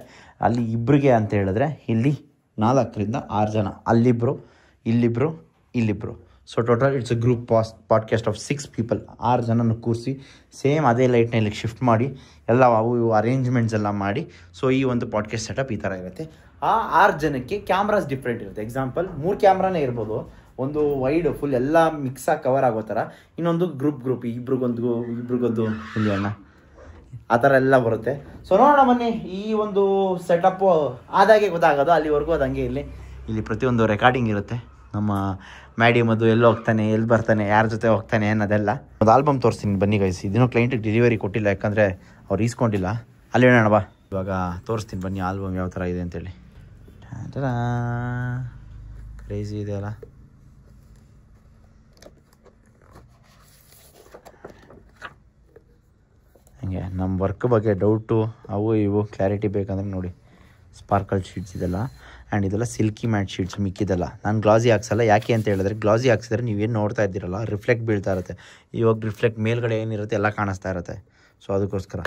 ಅಲ್ಲಿ ಇಬ್ಬರಿಗೆ ಅಂತ ಹೇಳಿದ್ರೆ ಇಲ್ಲಿ 4 ರಿಂದ 6 ಜನ, ಅಲ್ಲಿಬ್ಬರು, ಇಲ್ಲಿಬ್ಬರು, ಇಲ್ಲಿಬ್ಬರು. So total it's a group podcast of 6 people. 6 ಜನನ ಕೂರಿಸಿ ಸೇಮ್ ಅದೇ ಲೈಟ್ನಲ್ಲಿ ಶಿಫ್ಟ್ ಮಾಡಿ ಎಲ್ಲ ಅವು ಇವು ಅರೇಂಜ್ಮೆಂಟ್ಸ್ ಎಲ್ಲ ಮಾಡಿ. ಸೊ ಈ ಒಂದು ಪಾಡ್ಕಾಸ್ಟ್ ಸೆಟಪ್ ಈ ಥರ ಇರುತ್ತೆ. ಆ 6 ಜನಕ್ಕೆ ಕ್ಯಾಮ್ರಾಸ್ ಡಿಫ್ರೆಂಟ್ ಇರುತ್ತೆ. ಎಕ್ಸಾಂಪಲ್ 3 ಕ್ಯಾಮ್ರಾನೇ ಇರ್ಬೋದು. ಒಂದು ವೈಡ್ ಫುಲ್ ಎಲ್ಲ ಮಿಕ್ಸಾಗಿ ಕವರ್ ಆಗೋ ಥರ, ಇನ್ನೊಂದು ಗ್ರೂಪ್ ಇಬ್ರಿಗೊಂದು ಇಲ್ಲಿ ಅಣ್ಣ, ಆ ಥರ ಎಲ್ಲ ಬರುತ್ತೆ. ಸೊ ನೋಡೋಣ ಬನ್ನಿ. ಈ ಒಂದು ಸೆಟಪ್ಪು ಆದಾಗೆ ಗೊತ್ತಾಗೋದು, ಅಲ್ಲಿವರೆಗೂ ಅದು ಹಂಗೆ ಇಲ್ಲಿ ಪ್ರತಿಯೊಂದು ರೆಕಾರ್ಡಿಂಗ್ ಇರುತ್ತೆ. ನಮ್ಮ ಮ್ಯಾಡಿಯಮ್ ಎಲ್ಲಿ ಹೋಗ್ತಾನೆ, ಎಲ್ಲಿ ಬರ್ತಾನೆ, ಯಾರ ಜೊತೆ ಹೋಗ್ತಾನೆ ಅನ್ನೋದೆಲ್ಲ. ಒಂದು ಆಲ್ಬಮ್ ತೋರಿಸ್ತೀನಿ ಬನ್ನಿ ಗೈಸ್. ಇದನ್ನು ಕ್ಲೈಂಟಿಗೆ ಡೆಲಿವರಿ ಕೊಟ್ಟಿಲ್ಲ, ಯಾಕಂದರೆ ಅವ್ರು ಈಸ್ಕೊಂಡಿಲ್ಲ. ಅಲ್ಲಿ ಹೇಳೋಣ ಬಾ, ಇವಾಗ ತೋರಿಸ್ತೀನಿ ಬನ್ನಿ ಆಲ್ಬಮ್ ಯಾವ ಥರ ಇದೆ ಅಂತೇಳಿ. ಕ್ರೇಜಿ ಇದೆ ಅಲ್ಲ. ಹಂಗೆ ನಮ್ಮ ವರ್ಕ್ ಬಗ್ಗೆ ಡೌಟು ಅವು ಇವು ಕ್ಲಾರಿಟಿ ಬೇಕಂದ್ರೆ ನೋಡಿ, ಸ್ಪಾರ್ಕಲ್ ಶೀಟ್ಸ್ ಇದೆಲ್ಲ. ಆ್ಯಂಡ್ ಇದೆಲ್ಲ ಸಿಲ್ಕಿ ಮ್ಯಾಟ್ ಶೀಟ್ಸ್, ಮಿಕ್ಕಿದೆಲ್ಲ ನಾನು ಗ್ಲಾಸಿ ಹಾಕ್ಸಲ್ಲ. ಯಾಕೆ ಅಂತ ಹೇಳಿದ್ರೆ, ಗ್ಲಾಸಿ ಹಾಕ್ಸಿದ್ರೆ ನೀವೇನು ನೋಡ್ತಾ ಇದ್ದೀರಲ್ಲ, ರಿಫ್ಲೆಕ್ಟ್ ಬೀಳ್ತಾ ಇರುತ್ತೆ. ಇವಾಗ ರಿಫ್ಲೆಕ್ಟ್ ಮೇಲ್ಗಡೆ ಏನಿರುತ್ತೆ ಎಲ್ಲ ಕಾಣಿಸ್ತಾ ಇರುತ್ತೆ. ಸೊ ಅದಕ್ಕೋಸ್ಕರ.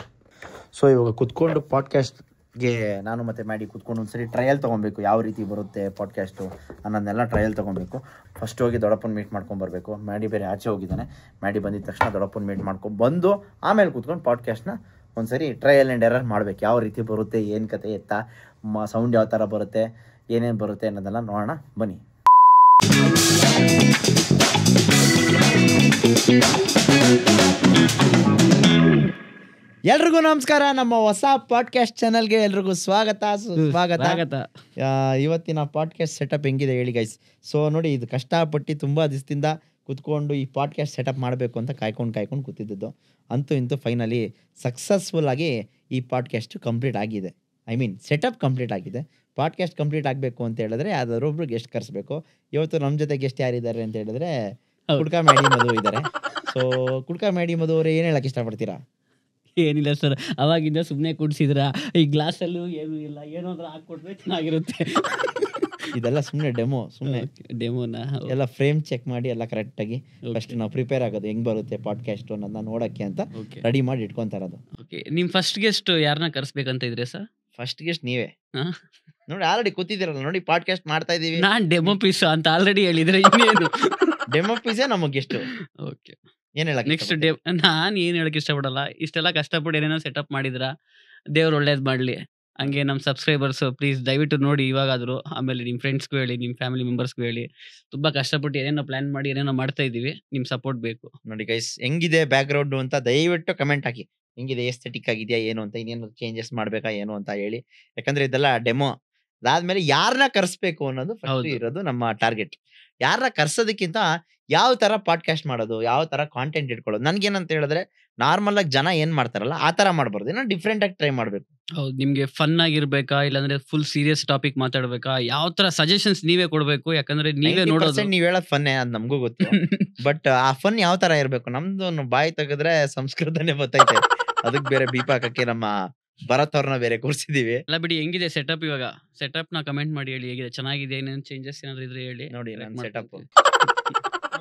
ಸೊ ಇವಾಗ ಕುತ್ಕೊಂಡು ಪಾಡ್ಕಾಸ್ಟ್ಗೆ ನಾನು ಮತ್ತು ಮ್ಯಾಡಿ ಕುತ್ಕೊಂಡು ಒಂದ್ಸರಿ ಟ್ರಯಲ್ ತೊಗೊಬೇಕು, ಯಾವ ರೀತಿ ಬರುತ್ತೆ ಪಾಡ್ಕಾಸ್ಟು ಅನ್ನೋದನ್ನೆಲ್ಲ ಟ್ರಯಲ್ ತೊಗೊಬೇಕು. ಫಸ್ಟ್ ಹೋಗಿ ದೊಡ್ಡಪ್ಪನ ಮೀಟ್ ಮಾಡ್ಕೊಂಬರ್ಬೇಕು. ಮ್ಯಾಡಿ ಬೇರೆ ಆಚೆ ಹೋಗಿದ್ದಾನೆ. ಮ್ಯಾಡಿ ಬಂದಿದ್ದ ತಕ್ಷಣ ದೊಡ್ಡಪ್ಪನ ಮೀಟ್ ಮಾಡ್ಕೊಂಡ್ಬಂದು ಆಮೇಲೆ ಕುತ್ಕೊಂಡು ಪಾಡ್ಕಾಸ್ಟ್ನ ಒಂದ್ಸರಿ ಟ್ರಯಲ್ ಆ್ಯಂಡ್ ಎರರ್ ಮಾಡಬೇಕು. ಯಾವ ರೀತಿ ಬರುತ್ತೆ, ಏನು ಕತೆ ಎತ್ತ, ಸೌಂಡ್ ಯಾವ ಥರ ಬರುತ್ತೆ, ಏನೇನು ಬರುತ್ತೆ ಅನ್ನೋದೆಲ್ಲ ನೋಡೋಣ ಬನ್ನಿ. ಎಲ್ರಿಗೂ ನಮಸ್ಕಾರ. ನಮ್ಮ ಹೊಸ ಪಾಡ್ಕಾಸ್ಟ್ ಚಾನಲ್ಗೆ ಎಲ್ರಿಗೂ ಸ್ವಾಗತ. ಇವತ್ತಿನ ಪಾಡ್ಕಾಸ್ಟ್ ಸೆಟಪ್ ಹೆಂಗಿದೆ ಹೇಳಿ ಗೈಸ್. ಸೊ ನೋಡಿ, ಇದು ಕಷ್ಟಪಟ್ಟು ತುಂಬ ದಿವಸದಿಂದ ಕೂತ್ಕೊಂಡು ಈ ಪಾಡ್ಕಾಸ್ಟ್ ಸೆಟಪ್ ಮಾಡಬೇಕು ಅಂತ ಕಾಯ್ಕೊಂಡು ಕೂತಿದ್ದು. ಅಂತೂ ಇಂತೂ ಫೈನಲಿ ಸಕ್ಸಸ್ಫುಲ್ ಆಗಿ ಈ ಪಾಡ್ಕಾಸ್ಟ್ ಕಂಪ್ಲೀಟ್ ಆಗಿದೆ. ಸೆಟಪ್ ಕಂಪ್ಲೀಟ್ ಆಗಿದೆ. ಪಾಡ್ಕಾಸ್ಟ್ ಕಂಪ್ಲೀಟ್ ಆಗಬೇಕು ಅಂತ ಹೇಳಿದ್ರೆ ಯಾವ್ದಾದ್ರು ಒಬ್ರು ಗೆಸ್ಟ್ ಕರೆಸ್ಬೇಕು. ಇವತ್ತು ನಮ್ಮ ಜೊತೆ ಗೆಸ್ಟ್ ಯಾರಿದ್ದಾರೆ ಅಂತ ಹೇಳಿದ್ರೆ ಕುಡ್ಕಾ ಮ್ಯಾಡಿ ಮಧು ಇದ್ದಾರೆ. ಸೊ ಕುಡ್ಕಾ ಮ್ಯಾಡಿ ಮಧು ಅವರೇ ಏನು ಹೇಳಕ್ಕೆ ಇಷ್ಟಪಡ್ತೀರಾ? ಏನಿಲ್ಲ ಸರ್, ಅವಾಗಿಂದ ಸುಮ್ಮನೆ ಕುಡಿಸಿದ್ರ, ಈ ಗ್ಲಾಸಲ್ಲೂ ಏನೂ ಇಲ್ಲ, ಏನಾದ್ರೂ ಹಾಕ್ಕೊಟ್ರೆ ಚೆನ್ನಾಗಿರುತ್ತೆ. ಇದೆಲ್ಲ ಸುಮ್ಮನೆ ಡೆಮೋನ ಎಲ್ಲ ಫ್ರೇಮ್ ಚೆಕ್ ಮಾಡಿ ಎಲ್ಲ ಕರೆಕ್ಟಾಗಿ ಫಸ್ಟ್ ನಾವು ಪ್ರಿಪೇರ್ ಆಗೋದು ಹೆಂಗ್ ಬರುತ್ತೆ ಪಾಡ್ಕಾಸ್ಟ್ ಅನ್ನೋದನ್ನ ನೋಡಕ್ಕೆ ಅಂತ ರೆಡಿ ಮಾಡಿ ಇಟ್ಕೊಂತ ಇರೋದು. ಓಕೆ, ನಿಮ್ ಫಸ್ಟ್ ಗೆಸ್ಟ್ ಯಾರನ್ನ ಕರ್ಸ್ಬೇಕಂತ ಇದ್ರೆ ಸರ್? ಫಸ್ಟ್ ಗೆಸ್ಟ್ ನೀವೇ ನೋಡಿ, ಆಲ್ರೆಡಿ ಕೂತಿದ್ದೀರಲ್ಲ ನೋಡಿ, ಪಾಡ್ಕಾಸ್ಟ್ ಮಾಡ್ತಾ ಇದೀವಿ. ನಾನ್ ಡೆಮೋ ಪೀಸ್ ಅಂತ ಆಲ್ರೆಡಿ ಹೇಳಿದ್ರೆ ಇನ್ನೇನು ಡೆಮೋ ಪೀಸೇ ನಮಗೆ ಗೆಸ್ಟ್. ಓಕೆ, ಏನ್ ಹೇಳಕ್ ನೆಕ್ಸ್ಟ್ ನಾನ್ ಏನ್ ಹೇಳಕ್ ಇಷ್ಟಪಡಲ್ಲ. ಇಷ್ಟೆಲ್ಲ ಕಷ್ಟಪಟ್ಟು ಏನೇನೋ ಸೆಟಪ್ ಮಾಡಿದ್ರ, ದೇವ್ರು ಒಳ್ಳೇದ್ ಮಾಡ್ಲಿ. ಹಂಗೆ ನಮ್ಮ ಸಬ್ಸ್ಕ್ರೈಬರ್ಸ್ ಪ್ಲೀಸ್ ದಯವಿಟ್ಟು ನೋಡಿ ಇವಾಗಾದ್ರು. ಆಮೇಲೆ ನಿಮ್ಮ ಫ್ರೆಂಡ್ಸ್ಗೂ ಹೇಳಿ, ನಿಮ್ಮ ಫ್ಯಾಮಿಲಿ ಮೆಂಬರ್ಸ್ಗೂ ಹೇಳಿ. ತುಂಬಾ ಕಷ್ಟಪಟ್ಟು ಏನೇನೋ ಪ್ಲಾನ್ ಮಾಡಿ ಏನೇನೋ ಮಾಡ್ತಾ ಇದೀವಿ. ನಿಮ್ ಸಪೋರ್ಟ್ ಬೇಕು. ನೋಡಿ ಗೈಸ್, ಹೆಂಗಿದೆ ಬ್ಯಾಕ್ ಗ್ರೌಂಡ್ ಅಂತ ದಯವಿಟ್ಟು ಕಮೆಂಟ್ ಹಾಕಿ. ಹೆಂಗಿದೆ, ಎಸ್ಥೆಟಿಕ್ ಆಗಿದೆಯಾ ಏನು ಅಂತ, ಇನ್ನೇನು ಚೇಂಜಸ್ ಮಾಡ್ಬೇಕಾ ಏನು ಅಂತ ಹೇಳಿ. ಯಾಕಂದ್ರೆ ಇದೆಲ್ಲ ಡೆಮೋ. ಅದಾದ್ಮೇಲೆ ಯಾರನ್ನ ಕರ್ಸ್ಬೇಕು ಅನ್ನೋದು ಫಸ್ಟ್ ಇರೋದು ನಮ್ಮ ಟಾರ್ಗೆಟ್. ಯಾರನ್ನ ಕರ್ಸೋದಕ್ಕಿಂತ ಯಾವ ತರ ಪಾಡ್ಕಾಸ್ಟ್ ಮಾಡೋದು, ಯಾವ ತರ ಕಾಂಟೆಂಟ್ ಇಟ್ಕೊಳ್ಳೋದು. ನನ್ಗೇನಂತ ಹೇಳಿದ್ರೆ, ನಾರ್ಮಲ್ ಆಗಿ ಜನ ಏನ್ ಮಾಡ್ತಾರಲ್ಲ ಆ ತರ ಮಾಡ್ಬಾರ್ದು, ಏನೋ ಡಿಫ್ರೆಂಟ್ ಆಗಿ ಟ್ರೈ ಮಾಡ್ಬೇಕು. ಹೌದು, ನಿಮ್ಗೆ ಫನ್ ಆಗಿರ್ಬೇಕಾ, ಇಲ್ಲಾಂದ್ರೆ ಫುಲ್ ಸೀರಿಯಸ್ ಟಾಪಿಕ್ ಮಾತಾಡ್ಬೇಕಾ, ಯಾವ ತರ ಸಜೆಷನ್ಸ್ ನೀವೇ ಕೊಡ್ಬೇಕು. ಯಾಕಂದ್ರೆ ನೀವೇ ನೋಡೋದು. ನೀವ್ ಹೇಳೋದ್ ಫನ್ನೇ, ಅದ್ ನಮಗೂ ಗೊತ್ತು. ಬಟ್ ಆ ಫನ್ ಯಾವ ತರ ಇರ್ಬೇಕು, ನಮ್ದು ಬಾಯಿ ತೆಗೆದ್ರೆ ಸಂಸ್ಕೃತನೇ ಗೊತ್ತೈತೆ. ಅದಕ್ಕೆ ಬೇರೆ ಬೀಪ್ ಹಾಕಕ್ಕೆ ನಮ್ಮ ಭರತ್ ಅವ್ರನ್ನ ಬೇರೆ ಕೂರ್ಸಿದೀವಿ. ಎಲ್ಲ ಬಿಡಿ, ಹೆಂಗಿದೆ ಸೆಟಪ್? ಇವಾಗ ಸೆಟಪ್ ನ ಕಮೆಂಟ್ ಮಾಡಿ ಹೇಳಿ, ಹೇಗಿದೆ, ಚೆನ್ನಾಗಿದೆ, ಏನೇನು ಚೇಂಜಸ್ ಏನಾದ್ರು ಇದ್ರೆ ಹೇಳಿ. ನೋಡಿ ನನ್ನ ಸೆಟಪ್.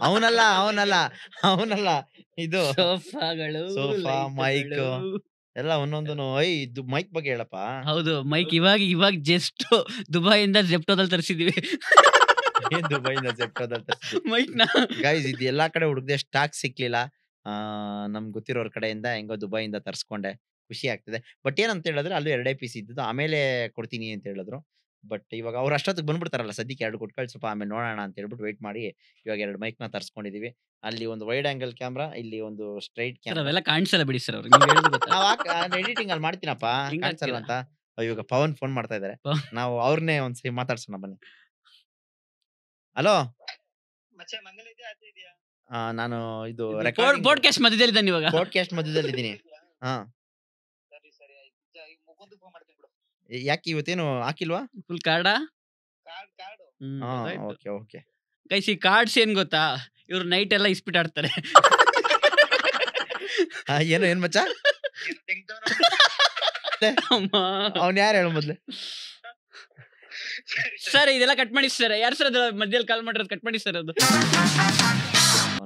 ಅವನಲ್ಲ ಇದು ಸೋಫಾ, ಮೈಕ್ ಎಲ್ಲ ಒಂದೊಂದು. ಇದು ಮೈಕ್ ಬಗ್ಗೆ ಹೇಳಪ್ಪ. ಹೌದು, ಮೈಕ್ ಇವಾಗ ಜಸ್ಟ್ ದುಬೈಯಿಂದ ಜೆಪ್ಟೋದಲ್ಲಿ ತರಿಸಿದೀವಿ. ಏನ್ ದುಬೈಯಿಂದ ಜೆಪ್ಟೋದಲ್ಲಿ ತರಿಸಿದ್ವಿ ಮೈಕ್ ನ ಗೈಸ್. ಇದು ಎಲ್ಲಾ ಕಡೆ ಹುಡುಕ್ದೆ, ಸ್ಟಾಕ್ ಸಿಕ್ಲಿಲ್ಲ. ನಮ್ ಗೊತ್ತಿರೋರ್ ಕಡೆಯಿಂದ ಹೆಂಗೋ ದುಬೈಯಿಂದ ತರ್ಸ್ಕೊಂಡೆ, ಖುಷಿ ಆಗ್ತದೆ. ಬಟ್ ಏನಂತ ಹೇಳಿದ್ರೆ, ಅಲ್ಲೂ 2 ಪೀಸ್ ಇದ್ದು, ಆಮೇಲೆ ಕೊಡ್ತೀನಿ ಅಂತ ಹೇಳಿದ್ರು. ಬಟ್ ಇವಾಗ ಅವ್ರು ಅಷ್ಟೊತ್ತಿಗೆ ಬಂದ್ಬಿಡ್ತಾರಲ್ಲ, ಸದ್ಯಕ್ಕೆ 2 ಕೊಟ್ಟು ಕಳ್ಸಪ್ಪ, ಆಮೇಲೆ ನೋಡೋಣ ಅಂತ ಹೇಳ್ಬಿಟ್ಟು ವೆಯ್ಟ್ ಮಾಡಿ ಇವಾಗ 2 ಮೈಕ್ ನ ತರ್ಸ್ಕೊಂಡಿದೀವಿ. ಅಲ್ಲಿ ಒಂದು ವೈಡ್ ಆಂಗಲ್ ಕ್ಯಾಮ್ರಾ, ಇಲ್ಲಿ ಒಂದು ಸ್ಟ್ರೈಟ್ ಕ್ಯಾಮ್ರಾ. ಅವೆಲ್ಲ ಕಾಣಿಸಲ್ಲ ಬಿಡಿ ಸರ್. ಎಡಿಟಿಂಗ್ ಅಲ್ಲಿ ಮಾಡ್ತೀನಪ್ಪ, ಕಾಣಿಸಲ್ಲ ಅಂತ. ಇವಾಗ ಪವನ್ ಫೋನ್ ಮಾಡ್ತಾ ಇದಾರೆ, ನಾವು ಅವ್ರನ್ನೇ ಒಂದ್ಸರಿ ಮಾತಾಡ್ಸೋಣ ಬನ್ನಿ. ಹಲೋ, ನಾನು ಇದು ಪಾಡ್ಕಾಸ್ಟ್ ಮಧ್ಯದಲ್ಲಿ ಇವಾಗ ಪಾಡ್ಕಾಸ್ಟ್ ಮಧ್ಯದಲ್ಲಿ ಇದ್ದೀನಿ. ಯಾಕೆ ಇವತ್ತೇನು ಹಾಕಿಲ್ವಾ? ಫುಲ್ ಕಾರ್ಡಾ? ಓಕೆ ಓಕೆ ಗೈಸ್, ಈ ಕಾರ್ಡ್ಸ್ ಏನ್ ಗೊತ್ತಾ, ಇವ್ರು ನೈಟ್ ಎಲ್ಲ ಇಸ್ಪಿಟ್ ಆಡ್ತಾರೆ. ಏನು ಏನ್ ಮಚ್ಚ, ಅವ್ನ್ ಯಾರು ಹೇಳು ಮೊದ್ಲು. ಸರ್ ಇದೆಲ್ಲ ಕಟ್ ಮಾಡಿ ಸರ್. ಯಾರು ಸರ್ ಅದು ಮಧ್ಯದಲ್ಲಿ ಕಾಲ್ ಮಾಡಿರೋದು? ಕಟ್ ಮಾಡಿ ಸರ್ ಅದು.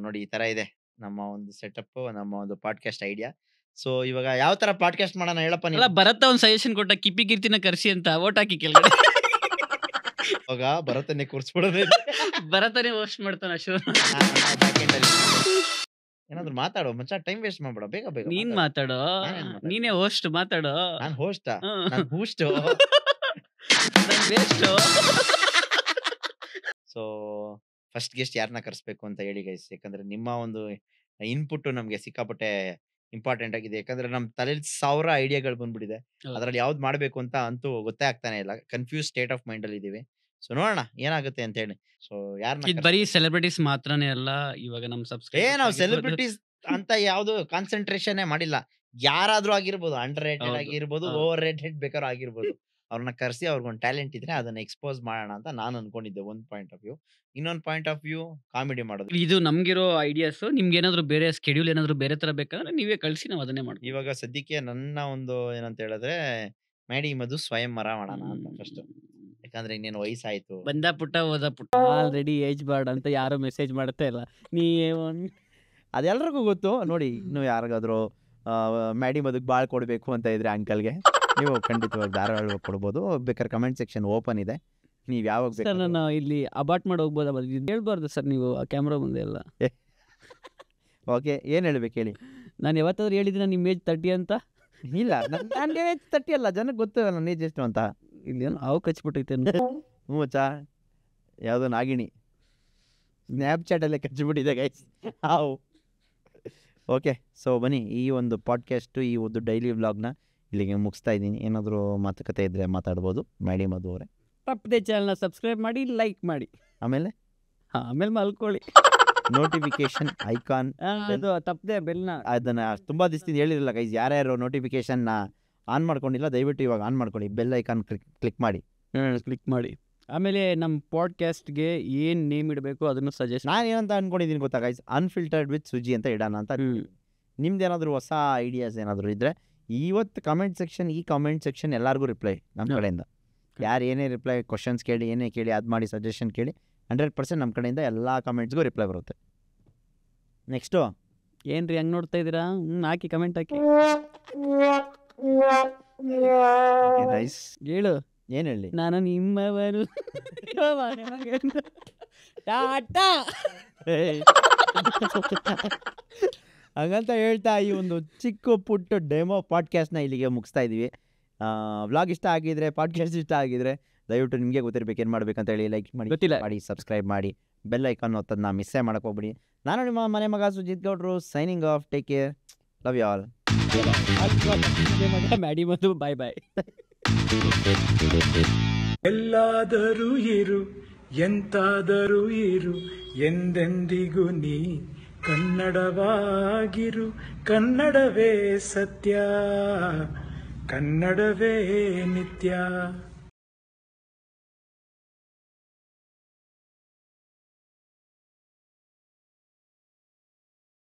ನೋಡಿ ಈ ತರ ಇದೆ ನಮ್ಮ ಒಂದು ಸೆಟಪ್, ನಮ್ಮ ಒಂದು ಪಾಡ್ಕಾಸ್ಟ್ ಐಡಿಯಾ. ಸೊ ಇವಾಗ ಯಾವ ತರ ಪಾಡ್ಕಾಸ್ಟ್ ಮಾಡೋಣ ಹೇಳಪ್ಪ ಅಲ್ಲ, ನೀನು. ಭರತ ಒಂದು ಸಜೆಷನ್ ಕೊಟ್ಟ, ಕಿಪ್ಪಿ ಕೀರ್ತಿನ ಕರ್ಸಿ ಅಂತ. ಓಟ್ ಹಾಕಿ ಕೆಳಗಡೆ. ಇವಾಗ ಬರತ್ತನ್ನೇ ಕೂರ್ಸ್ಬಿಡೋದು. ಭರತನೇ ಹೋಸ್ಟ್ ಮಾಡ್ತಾನ ಶೋ. ಏನಾದ್ರು ಮಾತಾಡೋ ಮಚ್ಚ, ಟೈಮ್ ವೇಸ್ಟ್ ಮಾಡ್ಬೇಡ, ಬೇಗ ಬೇಗ ನೀನ್ ಮಾತಾಡು. ಮಾತಾಡೋ, ನಾನೇನ್ ಮಾತಾಡ್ಲಿ? ನೀನೇ ಹೋಸ್ಟ್ ಮಾತಾಡೋ. ನಾನ್ ಹೋಸ್ಟಾ? ನಾನ್ ಹೂಸ್ಟ್. ವೇಸ್ಟ್. ಸೊ ಫಸ್ಟ್ ಗೆಸ್ಟ್ ಯಾರನ್ನ ಕರ್ಸ್ಬೇಕು ಅಂತ ಹೇಳಿ ಗೈಸ್, ಯಾಕಂದ್ರೆ ನಿಮ್ಮ ಒಂದು ಇನ್ಪುಟ್ ನಮ್ಗೆ ಸಿಕ್ಕಾಪಟ್ಟೆ ಇಂಪಾರ್ಟೆಂಟ್ ಆಗಿದೆ. ಯಾಕಂದ್ರೆ ನಮ್ ತಲೆಯಲ್ಲಿ 1000 ಐಡಿಯಾಗಳು ಬಂದ್ಬಿಟ್ಟಿದೆ. ಅದ್ರಲ್ಲಿ ಯಾವ್ದು ಮಾಡ್ಬೇಕು ಅಂತ ಅಂತೂ ಗೊತ್ತೇ ಆಗ್ತಾನೆ ಇಲ್ಲ. ಕನ್ಫ್ಯೂಸ್ ಸ್ಟೇಟ್ ಆಫ್ ಮೈಂಡ್ ಅಲ್ಲಿ ಇದೀವಿ. ಸೊ ನೋಡೋಣ ಏನಾಗುತ್ತೆ ಅಂತ ಹೇಳಿ. ಸೊ ಇದು ಬರೀ ಸೆಲೆಬ್ರಿಟೀಸ್ ಮಾತ್ರನೇ ಅಲ್ಲ, ಇವಾಗ ನಮ್ ನಾವು ಸಬ್ಸ್ಕ್ರೈಬರ್ ಸೆಲೆಬ್ರಿಟೀಸ್ ಅಂತ ಯಾವ್ದು ಕಾನ್ಸಂಟ್ರೇಷನ್ ಮಾಡಿಲ್ಲ. ಯಾರಾದ್ರೂ ಆಗಿರ್ಬೋದು, ಅಂಡರ್ ರೇಟೆಡ್ ಹೌದು, ಆಗಿರ್ಬೋದು, ಹೌದು. ಓವರ್ ರೇಟೆಡ್ ಬೇಕಾದ್ರೂ ಆಗಿರ್ಬೋದು. ಅವ್ರನ್ನ ಕರ್ಸಿ ಅವ್ರಿಗೊಂದು ಟ್ಯಾಲೆಂಟ್ ಇದ್ರೆ ಅದನ್ನ ಎಕ್ಸ್ಪೋಸ್ ಮಾಡೋಣ ಅಂತ ನಾನು ಅನ್ಕೊಂಡಿದ್ದೆ, ಒಂದ್ ಪಾಯಿಂಟ್ ಆಫ್ ವ್ಯೂ. ಇನ್ನೊಂದ್ ಪಾಯಿಂಟ್ ಆಫ್ ವ್ಯೂ ಕಾಮಿಡಿ ಮಾಡೋದು. ಇದು ನಮ್ಗಿರೋ ಐಡಿಯಾಸ್. ನಿಮ್ಗೆ ಏನಾದ್ರು ಬೇರೆ ಸ್ಕೆಡ್ಯೂಲ್ ಏನಾದ್ರು ಬೇರೆ ತರ ಬೇಕಂದ್ರೆ ನೀವೇ ಕಳ್ಸಿ, ನಾವು ಅದನ್ನೇ ಮಾಡ್ತೀವಿ. ಇವಾಗ ಸದ್ಯಕ್ಕೆ ನನ್ನ ಒಂದು ಏನಂತ ಹೇಳಿದ್ರೆ ಮ್ಯಾಡಿ ಮಧು ಸ್ವಯಂ ಮರ ಮಾಡೋಣ ಅಂತ ಫಸ್ಟ್. ಯಾಕಂದ್ರೆ ಇನ್ನೇನು ವಯಸ್ಸಾಯ್ತು. ಬಂದ ಪುಟ್ಟ ಹೋದ ಪುಟ್ಟ, ಆಲ್ರೆಡಿ ಏಜ್ ಬಾರ್ಡ್ ಅಂತ ಯಾರು ಮೆಸೇಜ್ ಮಾಡ್ತಾ ಇಲ್ಲ. ನೀ ಅದೆಲ್ಲರಿಗೂ ಗೊತ್ತು. ನೋಡಿ, ಇನ್ನು ಯಾರಿಗಾದ್ರೂ ಮ್ಯಾಡಿ ಮದುಗ್ ಬಾಳ್ ಕೊಡಬೇಕು ಅಂತ ಇದ್ರೆ ಅಂಕಲ್ಗೆ ನೀವು ಖಂಡಿತವಾಗಿ ಧಾರಾಳವಾಗಿ ಕೊಡ್ಬೋದು. ಬೇಕಾದ್ರೆ ಕಮೆಂಟ್ ಸೆಕ್ಷನ್ ಓಪನ್ ಇದೆ, ನೀವು ಯಾವಾಗ ಸರ್ ನಾನು ಇಲ್ಲಿ ಅಬಾಟ್ ಮಾಡಿ ಹೋಗ್ಬೋದಾ? ಹೇಳ್ಬಾರ್ದು ಸರ್ ನೀವು ಕ್ಯಾಮ್ರಾ ಮುಂದೆ ಎಲ್ಲ. ಓಕೆ, ಏನು ಹೇಳ್ಬೇಕು ಹೇಳಿ. ನಾನು ಯಾವತ್ತಾದ್ರೂ ಹೇಳಿದ್ದೀನಿ ನಿಮ್ಮ ಏಜ್ 30 ಅಂತ? ಇಲ್ಲ, ನನ್ನ ಏಜ್ 30 ಅಲ್ಲ, ಜನಕ್ಕೆ ಗೊತ್ತು ನನ್ನ ಏಜ್ ಎಷ್ಟು ಅಂತ. ಇಲ್ಲೇನು ಹಾವು ಕಚ್ಬಿಟ್ಟೈತೆ. ಹ್ಞೂ ಚಾ, ಯಾವುದೋ ನಾಗಿಣಿ ಸ್ನ್ಯಾಪ್ಚಾಟಲ್ಲೇ ಕಚ್ಚಿಬಿಟ್ಟಿದೆ ಗೈಸ್ ಹಾವು. ಓಕೆ, ಸೊ ಬನ್ನಿ ಈ ಒಂದು ಪಾಡ್ಕಾಸ್ಟು, ಈ ಒಂದು ಡೈಲಿ ವ್ಲಾಗ್ನ ಇಲ್ಲಿಗೆ ಮುಗಿಸ್ತಾ ಇದ್ದೀನಿ. ಏನಾದರೂ ಮಾತುಕತೆ ಇದ್ದರೆ ಮಾತಾಡ್ಬೋದು ಮ್ಯಾಡಿ ಮಧು ಅವರೇ. ತಪ್ಪದೆ ಚಾನಲ್ನ ಸಬ್ಸ್ಕ್ರೈಬ್ ಮಾಡಿ, ಲೈಕ್ ಮಾಡಿ, ಆಮೇಲೆ ಆಮೇಲೆ ಮಲ್ಕೊಳ್ಳಿ. ನೋಟಿಫಿಕೇಶನ್ ಐಕಾನ್ ಅದು ತಪ್ಪದೆ ಬೆಲ್ನ ಅದನ್ನು ತುಂಬ ದಿವಸದಿಂದ ಹೇಳಿರಲಿಲ್ಲ ಗೈಸ್. ಯಾರ್ಯಾರು ನೋಟಿಫಿಕೇಷನ್ನ ಆನ್ ಮಾಡ್ಕೊಂಡಿಲ್ಲ ದಯವಿಟ್ಟು ಇವಾಗ ಆನ್ ಮಾಡ್ಕೊಳ್ಳಿ. ಬೆಲ್ ಐಕಾನ್ ಕ್ಲಿಕ್ ಮಾಡಿ. ಕ್ಲಿಕ್ ಮಾಡಿ. ಆಮೇಲೆ ನಮ್ಮ ಪಾಡ್ಕಾಸ್ಟ್ಗೆ ಏನು ನೇಮ್ ಇಡಬೇಕು ಅದನ್ನು ಸಜೆಸ್ಟ್. ನಾನು ಏನಂತ ಅಂದ್ಕೊಂಡಿದ್ದೀನಿ ಗೊತ್ತಾ ಗೈಸ್, ಅನ್ಫಿಲ್ಟರ್ಡ್ ವಿತ್ ಸುಜಿ ಅಂತ ಇಡೋಣ ಅಂತ. ನಿಮ್ದು ಏನಾದರೂ ಹೊಸ ಐಡಿಯಾಸ್ ಏನಾದರೂ ಇದ್ದರೆ ಇವತ್ತು ಕಮೆಂಟ್ ಸೆಕ್ಷನ್ ಎಲ್ಲರಿಗೂ ರಿಪ್ಲೈ ನಮ್ಮ ಕಡೆಯಿಂದ. ಯಾರು ಏನೇ ರಿಪ್ಲೈ, ಕ್ವಶನ್ಸ್ ಕೇಳಿ, ಏನೇ ಕೇಳಿ, ಅದು ಮಾಡಿ, ಸಜೆಷನ್ ಕೇಳಿ, 100% ನಮ್ಮ ಕಡೆಯಿಂದ ಎಲ್ಲ ಕಮೆಂಟ್ಸ್ಗೂ ರಿಪ್ಲೈ ಬರುತ್ತೆ. ನೆಕ್ಸ್ಟು ಏನ್ರಿ ಹಂಗೆ ನೋಡ್ತಾ ಇದ್ದೀರಾ? ಹಾಕಿ ಕಮೆಂಟ್ ಹಾಕಿ. ನೈಸ್, ಹೇಳು. ಏನು ಹೇಳಿ? ನಾನು ನಿಮ್ಮವರು. ಟಾಟಾ. ಹಾಗಂತ ಹೇಳ್ತಾ ಈ ಒಂದು ಚಿಕ್ಕ ಪುಟ್ಟ ಡೆಮೋ ಪಾಡ್ಕಾಸ್ಟ್ನ ಇಲ್ಲಿಗೆ ಮುಗಿಸ್ತಾ ಇದ್ದೀವಿ. ವ್ಲಾಗ್ ಇಷ್ಟ ಆಗಿದ್ರೆ, ಪಾಡ್ಕಾಸ್ಟ್ ಇಷ್ಟ ಆಗಿದ್ರೆ ದಯವಿಟ್ಟು ನಿಮಗೆ ಗೊತ್ತಿರಬೇಕು ಏನು ಮಾಡ್ಬೇಕಂತ ಹೇಳಿ ಲೈಕ್ ಮಾಡಿ, ಗೊತ್ತಿಲ್ಲ ಮಾಡಿ, ಸಬ್ಸ್ಕ್ರೈಬ್ ಮಾಡಿ, ಬೆಲ್ ಐಕಾನ್ ಒತ್ತೋದನ್ನ ಮಿಸ್ಸೇ ಮಾಡಕ್ಕೆ ಹೋಗ್ಬಿಡಿ. ನಾನು ನಿಮ್ಮ ಮನೆ ಮಗ ಸುಜಿತ್ ಗೌಡ್ರು, signing off. Take care, love you all. Maddy Madhu, bye bye. ಎಲ್ಲಾದರೂ ಇರು, ಎಂತಾದರೂ ಇರು, ಎಂದೆಂದಿಗೂ ನೀ ಕನ್ನಡವಾಗಿರು. ಕನ್ನಡವೇ ಸತ್ಯ, ಕನ್ನಡವೇ ನಿತ್ಯ.